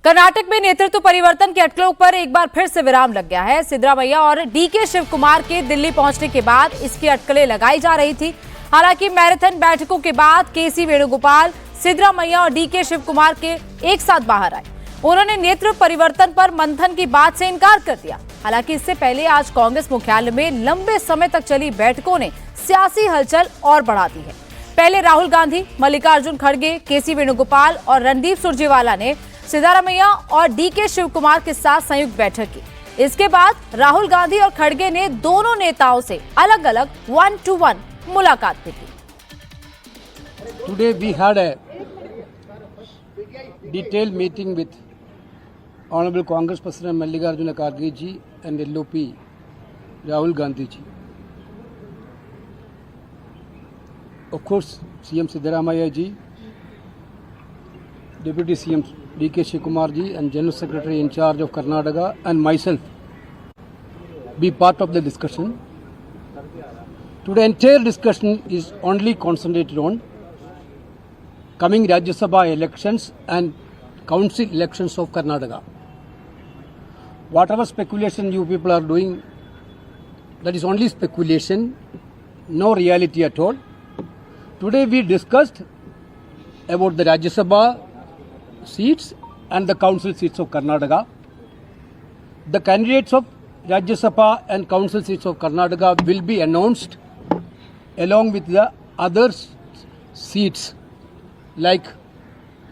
कर्नाटक में नेतृत्व परिवर्तन के अटकलों पर एक बार फिर से विराम लग गया है। सिद्धरामैया और डीके शिव कुमार के दिल्ली पहुंचने के बाद इसकी अटकलें लगाई जा रही थी। हालांकि मैराथन बैठकों के बाद केसी वेणुगोपाल, सिद्धरामैया और डीके शिव कुमार के एक साथ बाहर आए। उन्होंने नेतृत्व परिवर्तन पर मंथन की बात से इनकार कर दिया। हालांकि इससे पहले आज कांग्रेस मुख्यालय में लंबे समय तक चली बैठकों ने सियासी हलचल और बढ़ा दी है। पहले राहुल गांधी, मल्लिकार्जुन खड़गे, केसी वेणुगोपाल और रणदीप सुरजेवाला ने सिद्धरामैया और डीके शिव कुमार के साथ संयुक्त बैठक की। इसके बाद राहुल गांधी और खड़गे ने दोनों नेताओं से अलग अलग 1-to-1 मुलाकात भी की। Today we had a detailed meeting with Honorable Congress President Mallikarjuna Kharge ji and LOP Rahul Gandhi ji. Of course, CM Siddaramaiah ji, Deputy CM DK Shiv ji and General Secretary in charge of Karnataka and myself be part of the discussion. Today entire discussion is only concentrated on coming Rajya Sabha elections and council elections of Karnataka. Whatever speculation you people are doing, that is only speculation, no reality at all. Today we discussed about the Rajya Sabha seats and the council seats of Karnataka. The candidates of Rajya Sabha and council seats of Karnataka will be announced along with the other seats like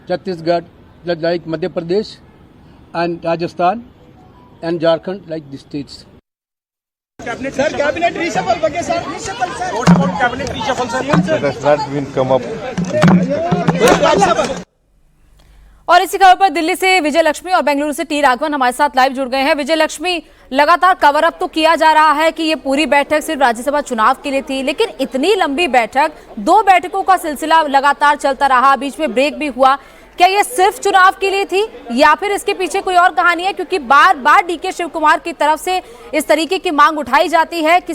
Chhattisgarh, like Madhya Pradesh and Rajasthan and Jharkhand, like the states. Cabinet reshuffle ಬಗ್ಗೆ sir reshuffle sir What about cabinet reshuffle sir? That has not been come up. और इसी खबर पर दिल्ली से विजय लक्ष्मी और बेंगलुरु से T Raghavan हमारे साथ लाइव जुड़ गए हैं। विजय लक्ष्मी, लगातार कवर अप तो किया जा रहा है कि ये पूरी बैठक सिर्फ राज्यसभा चुनाव के लिए थी, लेकिन इतनी लंबी बैठक, 2 बैठकों का सिलसिला लगातार चलता रहा, बीच में ब्रेक भी हुआ। क्या ये सिर्फ चुनाव के लिए थी या फिर इसके पीछे कोई और कहानी है? क्योंकि बार बार डीके शिव कुमार की तरफ से इस तरीके की मांग उठाई जाती है कि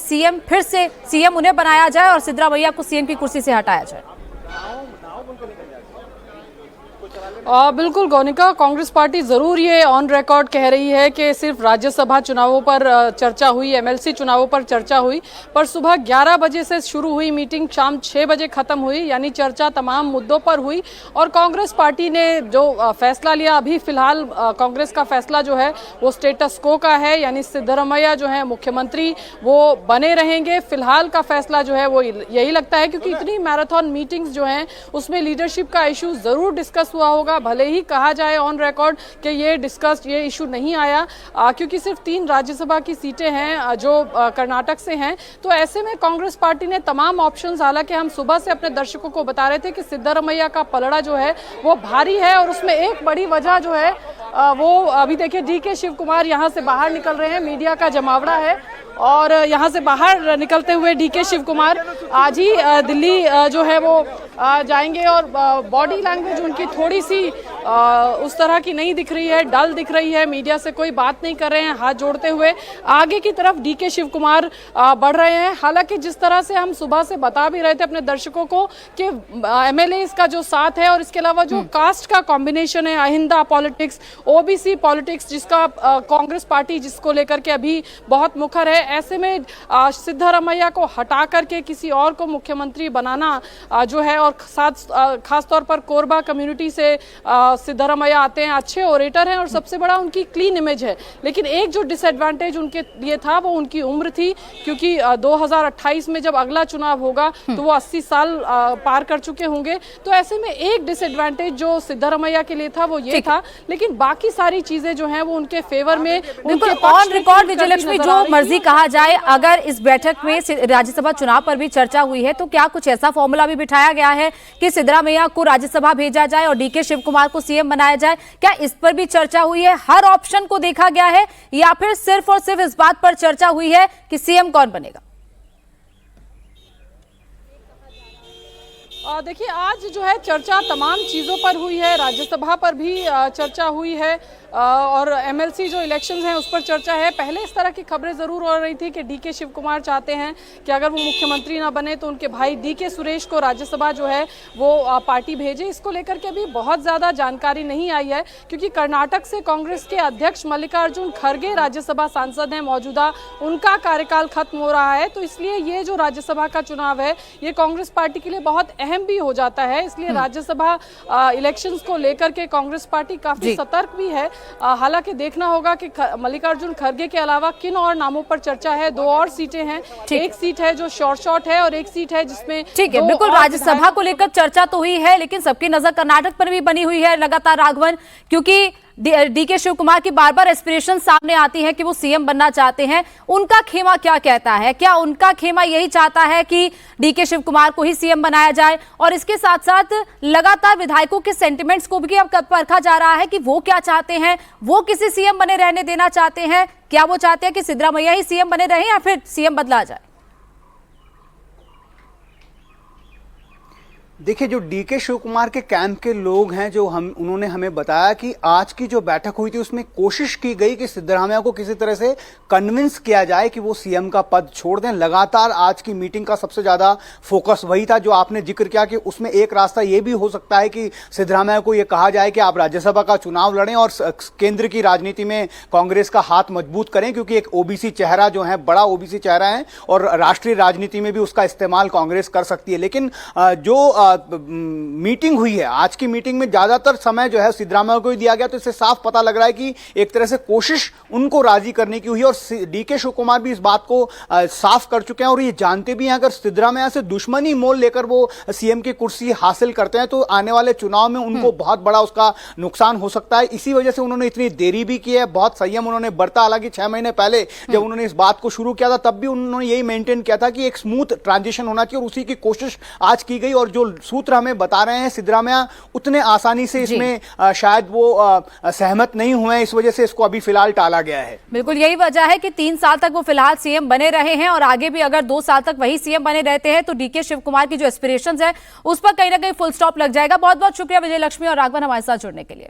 फिर से सीएम उन्हें बनाया जाए और सिद्धरामैया को सीएम की कुर्सी से हटाया जाए। बिल्कुल गौनिका, कांग्रेस पार्टी जरूर ये ऑन रिकॉर्ड कह रही है कि सिर्फ राज्यसभा चुनावों पर चर्चा हुई, एमएलसी चुनावों पर चर्चा हुई, पर सुबह 11 बजे से शुरू हुई मीटिंग शाम 6 बजे खत्म हुई, यानी चर्चा तमाम मुद्दों पर हुई। और कांग्रेस पार्टी ने जो फैसला लिया, अभी फिलहाल कांग्रेस का फैसला जो है वो स्टेटस को का है, यानी सिद्धरामैया जो है मुख्यमंत्री वो बने रहेंगे। फिलहाल का फैसला जो है वो यही लगता है, क्योंकि इतनी मैराथन मीटिंग्स जो हैं उसमें लीडरशिप का इशू जरूर डिस्कस हुआ होगा। भले ही कहा जाए ऑन रिकॉर्ड कि ये इशू नहीं आया, क्योंकि सिर्फ 3 राज्यसभा की सीटें हैं जो कर्नाटक से हैं। तो ऐसे में कांग्रेस पार्टी ने तमाम ऑप्शंस, हालांकि हम सुबह से अपने दर्शकों को बता रहे थे कि सिद्धरामैया का पलड़ा जो है वो भारी है, और उसमें एक बड़ी वजह जो है वो अभी देखिए डीके शिव कुमार यहाँ से बाहर निकल रहे हैं, मीडिया का जमावड़ा है, और यहाँ से बाहर निकलते हुए डीके शिव कुमार आज ही दिल्ली जो है वो जाएंगे। और बॉडी लैंग्वेज उनकी थोड़ी सी उस तरह की नहीं दिख रही है, डल दिख रही है, मीडिया से कोई बात नहीं कर रहे हैं, हाथ जोड़ते हुए आगे की तरफ डीके शिव कुमार बढ़ रहे हैं। हालांकि जिस तरह से हम सुबह से बता भी रहे थे अपने दर्शकों को कि एमएलए का जो साथ है और इसके अलावा जो कास्ट का कॉम्बिनेशन है, अहिंदा पॉलिटिक्स, ओबीसी पॉलिटिक्स, जिसका कांग्रेस पार्टी जिसको लेकर के अभी बहुत मुखर है, ऐसे में सिद्धरामैया को हटा करके किसी और को मुख्यमंत्री बनाना जो है, और खास तौर पर कोरबा कम्युनिटी से सिद्धरामैया आते हैं, अच्छे ओरेटर हैं और सबसे बड़ा उनकी क्लीन इमेज है। लेकिन एक जो डिसएडवांटेज उनके लिए था वो उनकी उम्र थी, क्योंकि 2028 में जब अगला चुनाव होगा तो वो 80 साल पार कर चुके होंगे। तो ऐसे में एक डिसएडवांटेज जो सिद्धरामैया के लिए था वो ये था, लेकिन बाकी सारी चीजें जो हैं वो उनके फेवर में, उनके ऑन रिकॉर्ड विजय लक्ष्मी, जो मर्जी कहा जाए, अगर इस बैठक में राज्यसभा चुनाव पर भी चर्चा हुई है तो क्या कुछ ऐसा फॉर्मूला भी बिठाया गया है कि सिद्धरामैया को राज्यसभा भेजा जाए और डीके शिव कुमार को सीएम बनाया जाए? क्या इस पर भी चर्चा हुई है? हर ऑप्शन को देखा गया है या फिर सिर्फ और सिर्फ इस बात पर चर्चा हुई है कि सीएम कौन बनेगा? देखिए, आज जो है चर्चा तमाम चीज़ों पर हुई है, राज्यसभा पर भी चर्चा हुई है और एमएलसी जो इलेक्शंस हैं उस पर चर्चा है। पहले इस तरह की खबरें ज़रूर हो रही थी कि डीके शिव कुमार चाहते हैं कि अगर वो मुख्यमंत्री ना बने तो उनके भाई डीके सुरेश को राज्यसभा जो है वो पार्टी भेजे। इसको लेकर के भी बहुत ज़्यादा जानकारी नहीं आई है, क्योंकि कर्नाटक से कांग्रेस के अध्यक्ष मल्लिकार्जुन खड़गे राज्यसभा सांसद हैं मौजूदा, उनका कार्यकाल खत्म हो रहा है, तो इसलिए ये जो राज्यसभा का चुनाव है ये कांग्रेस पार्टी के लिए बहुत अहम भी हो जाता है। इसलिए राज्यसभा इलेक्शंस को लेकर के कांग्रेस पार्टी काफी सतर्क भी है। हालांकि देखना होगा कि मल्लिकार्जुन खड़गे के अलावा किन और नामों पर चर्चा है। 2 और सीटें हैं, एक सीट है जो शॉर्ट है और एक सीट है जिसमें ठीक है, बिल्कुल राज्यसभा को लेकर चर्चा तो हुई है, लेकिन सबकी नजर कर्नाटक पर भी बनी हुई है लगातार राघवन, क्योंकि डीके शिव कुमार की बार बार एस्पिरेशन सामने आती है कि वो सीएम बनना चाहते हैं। उनका खेमा क्या कहता है? क्या उनका खेमा यही चाहता है कि डीके शिव कुमार को ही सीएम बनाया जाए? और इसके साथ साथ लगातार विधायकों के सेंटिमेंट्स को भी अब परखा जा रहा है कि वो क्या चाहते हैं, वो किसी सीएम बने रहने देना चाहते हैं, क्या वो चाहते हैं कि सिद्धरामैया ही सीएम बने रहे या फिर सीएम बदला जाए? देखिए, जो डीके शिव कुमार के कैंप के लोग हैं, जो उन्होंने हमें बताया कि आज की जो बैठक हुई थी उसमें कोशिश की गई कि सिद्धरामैया को किसी तरह से कन्विंस किया जाए कि वो सीएम का पद छोड़ दें। लगातार आज की मीटिंग का सबसे ज्यादा फोकस वही था जो आपने जिक्र किया कि उसमें एक रास्ता ये भी हो सकता है कि सिद्धरामैया को ये कहा जाए कि आप राज्यसभा का चुनाव लड़ें और केंद्र की राजनीति में कांग्रेस का हाथ मजबूत करें, क्योंकि एक ओबीसी चेहरा जो है, बड़ा ओबीसी चेहरा है और राष्ट्रीय राजनीति में भी उसका इस्तेमाल कांग्रेस कर सकती है। लेकिन जो मीटिंग हुई है, आज की मीटिंग में ज्यादातर समय जो है सिद्धरामैया को ही दिया गया, तो इससे साफ पता लग रहा है कि एक तरह से कोशिश उनको राजी करने की हुई और डीके शिव कुमार भी इस बात को साफ कर चुके हैं और ये जानते भी हैं अगर सिद्धरामैया से दुश्मनी मोल लेकर वो सीएम की कुर्सी हासिल करते हैं तो आने वाले चुनाव में उनको बहुत बड़ा उसका नुकसान हो सकता है। इसी वजह से उन्होंने इतनी देरी भी की है, बहुत संयम उन्होंने बरता। हालांकि 6 महीने पहले जब उन्होंने इस बात को शुरू किया था तब भी उन्होंने यही मेंटेन किया था कि एक स्मूथ ट्रांजिशन होना चाहिए और उसी की कोशिश आज की गई। और जो सूत्र हमें बता रहे हैं, सिद्धरामैया उतने आसानी से इसमें शायद वो सहमत नहीं हुए, इस वजह से इसको अभी फिलहाल टाला गया है। बिल्कुल यही वजह है कि 3 साल तक वो फिलहाल सीएम बने रहे हैं और आगे भी अगर 2 साल तक वही सीएम बने रहते हैं तो डीके शिव कुमार की जो एस्पिरेशंस है उस पर कहीं ना कहीं फुल स्टॉप लग जाएगा। बहुत बहुत शुक्रिया विजय लक्ष्मी और राघवन हमारे साथ जुड़ने के लिए।